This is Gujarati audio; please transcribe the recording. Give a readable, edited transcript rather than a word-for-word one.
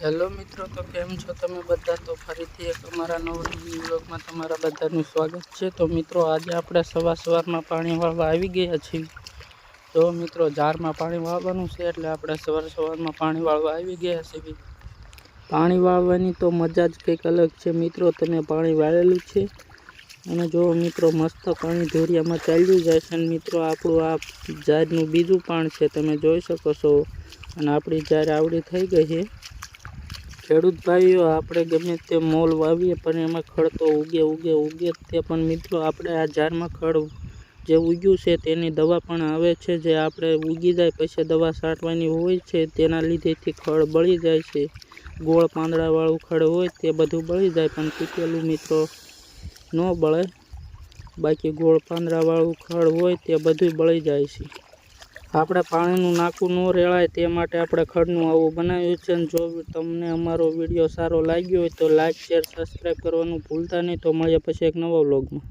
હેલો મિત્રો, તો કેમ છો તમે બધા? તો ફરીથી એક અમારા નવા વ્લોગમાં તમારા બધાનું સ્વાગત છે। તો મિત્રો, આજે આપણે સવારમાં પાણી વાળવા આવી ગયા છીએ। તો મિત્રો, જારમાં પાણી વાળવાનું છે એટલે આપણે સવારમાં પાણી વાળવા આવી ગયા છીએ। પાણી વાળવાની તો મજા જ કંઈક અલગ છે મિત્રો। તમે પાણી વાળેલું છે અને જો મિત્રો, મસ્ત પાણી ધોરિયામાં ચાલ્યું જાય છે। અને મિત્રો, આપણું આ જારનું બીજું પાણ છે, તમે જોઈ શકો છો। અને આપણી જાર આવડી થઈ ગઈ છે। ખેડૂત ભાઈઓ, આપણે ગમે તે મોલ વાવીએ પણ એમાં ખડ તો ઉગે તે પણ મિત્રો, આપણે આ જારમાં ખડ જે ઉગ્યું છે તેની દવા પણ આવે છે, જે આપણે ઉગી જાય પછી દવા છાંટવાની હોય છે। તેના લીધેથી ખડ બળી જાય છે। ગોળ પાંદડાવાળું ખડ હોય તે બધું બળી જાય, પણ તૂટેલું મિત્રો ન બળે। બાકી ગોળ પાંદડાવાળું ખડ હોય તે બધું બળી જાય છે। આપણે પાણીનું નાકું ન રેળાય તે માટે આપણે ખડનું આવું બનાવ્યું છે। જો તમને અમારો વિડીયો સારો લાગ્યો હોય તો લાઈક, શેર, સબસ્ક્રાઈબ કરવાનું ભૂલતા નહીં। તો મળીએ પછી એક નવા વ્લોગમાં।